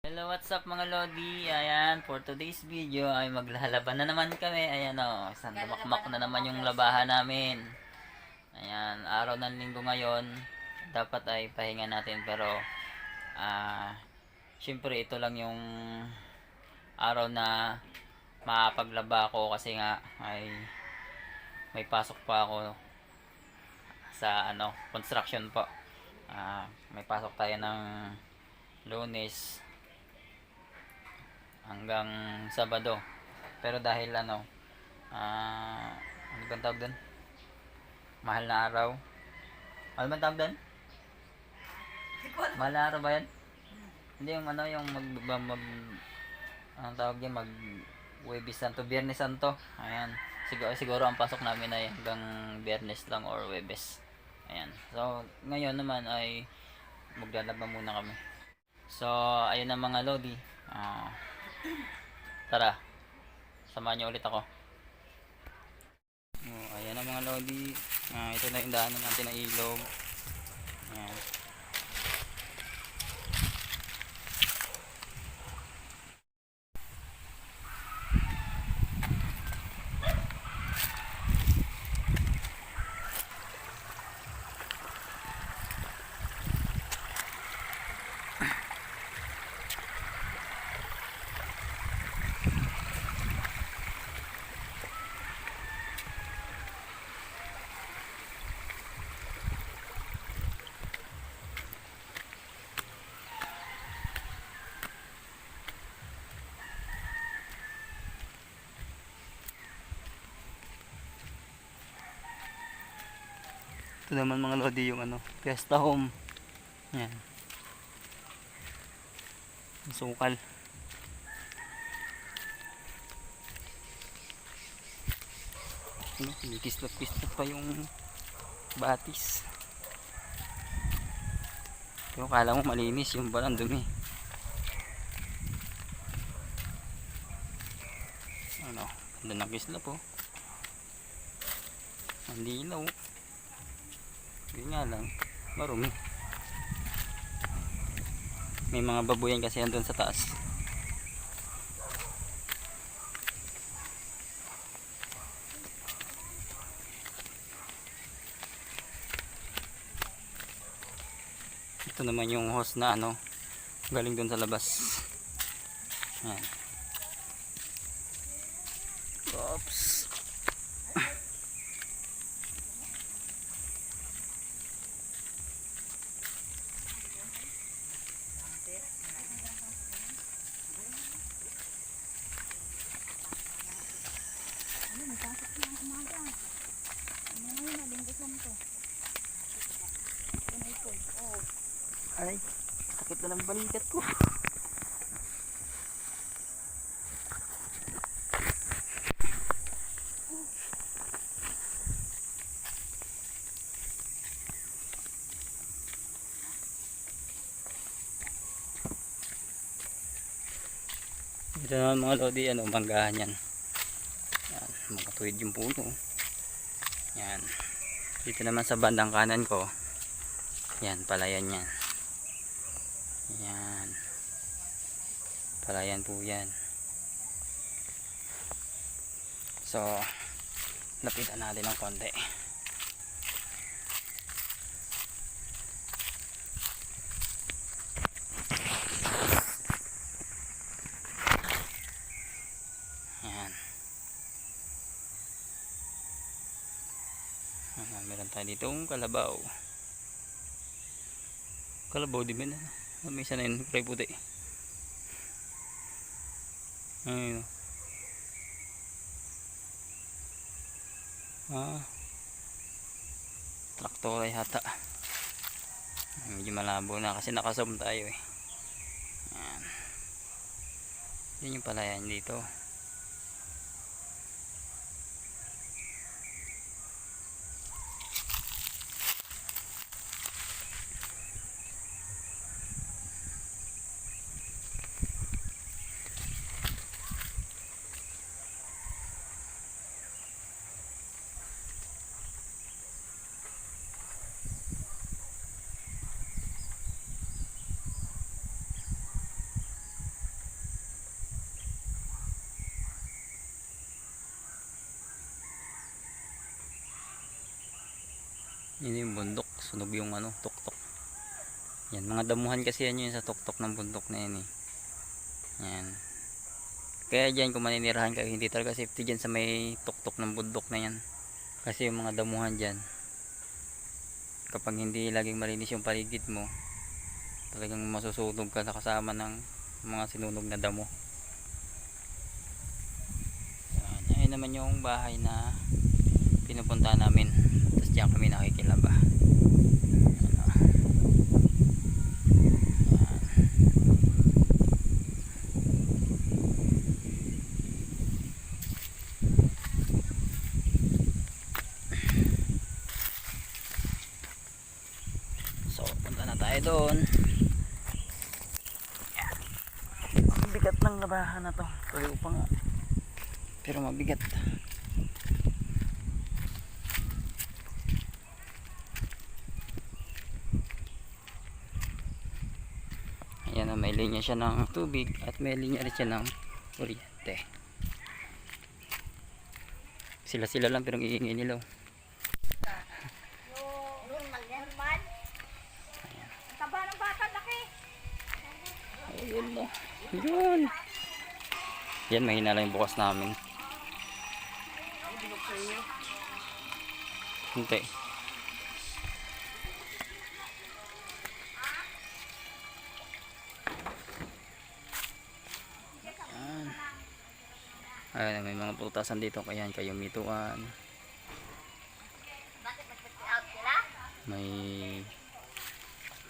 Hello, what's up mga Lodi? Ayan, for today's video ay maglalaban na naman kami. Ayan o, isang damakmak na naman yung labahan namin. Ayan, araw ng linggo ngayon. Dapat ay pahinga natin pero syempre ito lang yung araw na makapaglaba ako kasi nga ay may pasok pa ako sa construction po. May pasok tayo ng Lunes hanggang Sabado. Pero dahil ano bang tawag doon? Mahal na araw. Ano bang tawag doon? Mahal na araw ba yan? Hindi yung yung ang tawag yan, mag Huwebes Santo, Biyernes Santo. Ayan. Siguro ang pasok namin ay hanggang Biyernes lang or Huwebes. Ayan. So, ngayon naman ay maglalaba muna kami. So, ayun na mga Lodi. Tara, samahan niyo ulit ako. Ayan na mga Lodi. Ito na yung daanan natin na ilog. Ayan. Ito naman mga Lodi yung Fiesta Home. Ayan. Sukal. Kislap-kislap pa yung batis. Pero kala mo malinis, yung balang dumi. Ganda ng kislap oh. Ang linaw. Hindi nga lang, marumi. May mga babuyan kasi andun sa taas. Ito naman yung hose na galing dun sa labas. Ayan. Oops. Ay, sakit na ng balikat ko. Ito naman mga Lodi, manggahan yan. Yan, makatuwid yung puno. Yan. Dito naman sa bandang kanan ko, yan, palayan yan. Yan. Palayan po yan. So, lapitan natin ng konti. Yan. Meron tayo ditong kalabaw. Kalabaw di ba na? May isa na yun, kulay puti. Ayun. Traktor ay hata. Medyo malabo na kasi nakasom tayo eh. Yan. Yan yung palayan dito. Yun yung bundok, sunog yung ano, tuktok. Yan, mga damuhan kasi yan yun sa tuktok ng bundok na yan eh. Yan. Kaya dyan kung maninirahan kayo, hindi talaga safety dyan sa may tuktok ng bundok na yan. Kasi yung mga damuhan dyan, kapag hindi laging malinis yung paligid mo, talagang masusunog ka na kasama ng mga sinunog na damo. Yan. Ayun naman yung bahay na pinupunta namin. Tapos diyan kami nakikilaba. So punta na tayo doon. Mabigat ng labahan na to. Tuyo pa nga. Pero mabigat. Ayan na, may linya siya ng tubig at may linya rin siya ng kuryente. Sila lang pero iingay nila. Taba ng bata, laki. Ayun na. Yun. Yan, mahina lang yung bukas namin. Hindi. Ayun, may mga putasan dito. Kaya kayo mituan. May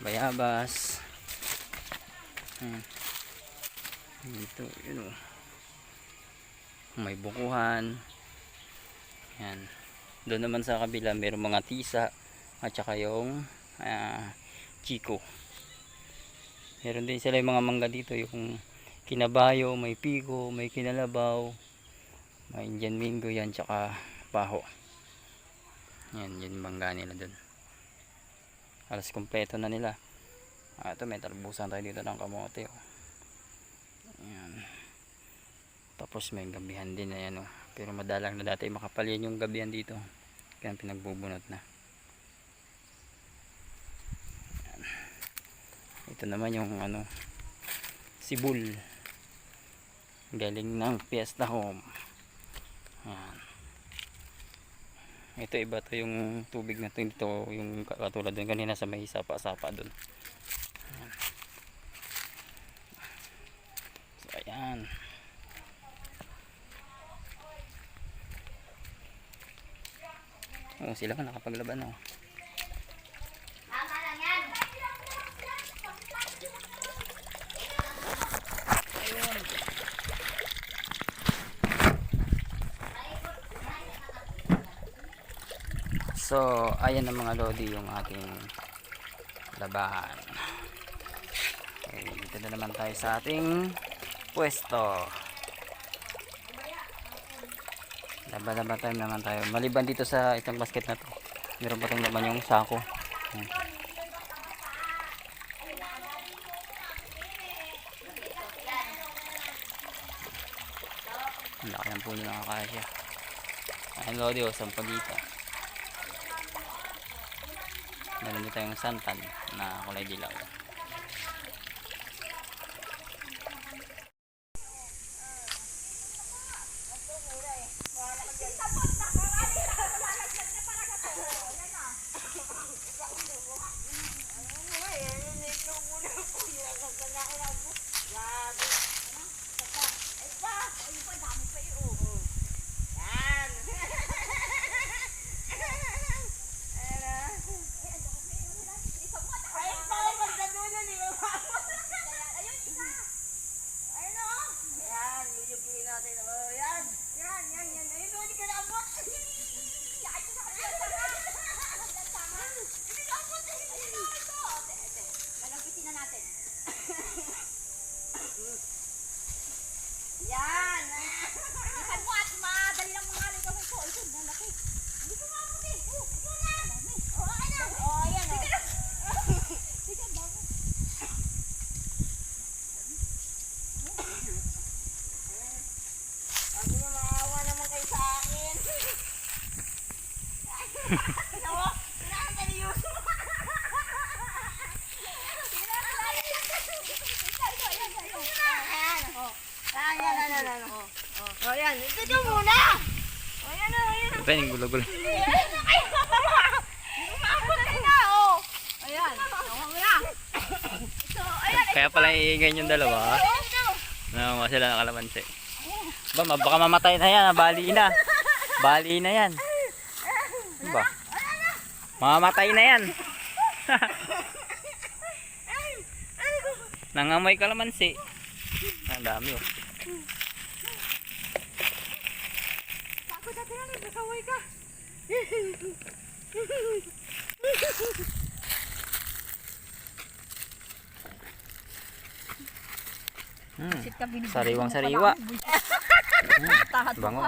bayabas. Dito, yun o. May bukuhan. Yan. Doon naman sa kabila, mayroong mga tisa. At saka yung chiko. Meron din sila yung mga mangga dito. Yung kinabayo, may piko, may kinalabaw. May Indian mango yan, tsaka paho. Yan, yun yung mangga nila dun. Alas kompleto na nila. Ito may talbusan tayo dito ng kamote. Yan. Tapos may gabihan din na yan. Pero madalang na dati makapal yan yung gabihan dito. Kaya pinagbubunot na. Yan. Ito naman yung sibul. Galing ng Fiesta Home. Yan. Ito iba to yung tubig na to, ito yung katulad dun kanina sa may sapa-sapa dun. Ayan. So ayan. Oh, sila ka nakapaglaban oh. Tama lang yan. So, ayan na mga lodi yung ating labahan. Okay, dito na naman tayo sa ating pwesto. Laba-laba time naman tayo. Maliban dito sa itong basket na to. Meron pa tayong naman yung sako. Ang laki ng puno ng akasya. Ayan lodi o, sampagita. Meron dito tayong santan na kulay dilaw. Yan. Ikan mo at madali lang mga rin gawin ko. Ito, nalaki. Hindi ko mabuti. Ito na. Okay na. Ayan. Tika, bago. Sabi na, maawa naman kayo sa akin. Ano? Sinabi O, yan. Ito dyan muna. O, yan na, yan na. Ito yung gulo-gulo. Ayan na kayo. Mamatay na, o. Ayan. Nakuha mo na. So, ayan. Kaya pala iingay yung dalawa. Nangunga sila ng kalamansi. Ba, baka mamatay na yan. Bali na. Bali na yan. Ano ba? Mamamatay na yan. Nangamoy kalamansi. Ang dami oh. Ako dati na, nagkakaway ka. Sariwang sariwa. Bango.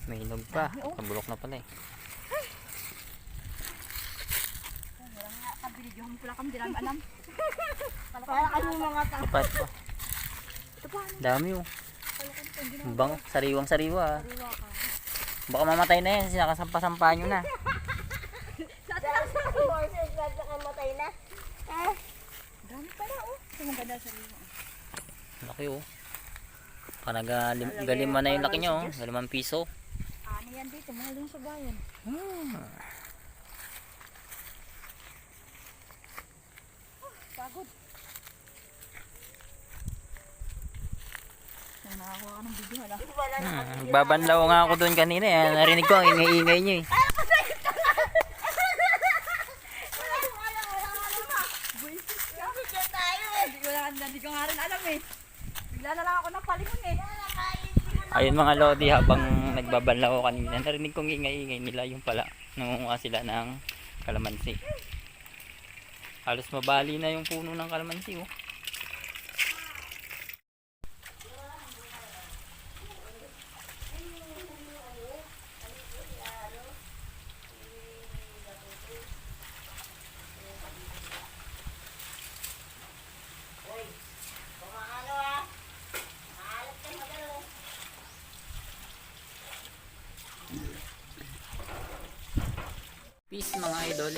May hinog pa. Pabulok na pala eh. Kabinidyohan mo pala kami, di namin alam. Para kayo mga tao. Lipat pa. Dami oh. Ang bango. Sariwang sariwa ah. Baka mamatay na yan. Sinakasampa-sampa nyo na. Sa horses, nagkamatay na. Dami pala, oh. Ito ang ganda sa riwa. Laki oh. Galima na yung laki nyo oh. 5 piso. Ano yan dito? Mahal din sa bayan. Pagod. Nakakuha ka ng video, hala. Babanlaw nga ako doon kanina eh. Narinig ko ang ingay-ingay nyo eh. Hindi ko nga rin alam eh. Bigla na lang ako napalingon eh. Ayun mga lodi, habang nagbabanlaw ako kanina, narinig kong ingay-ingay nila yung pala. Nangunguha sila ng kalamansi. Halos mabali na yung puno ng kalamansi oh. Peace mga idol.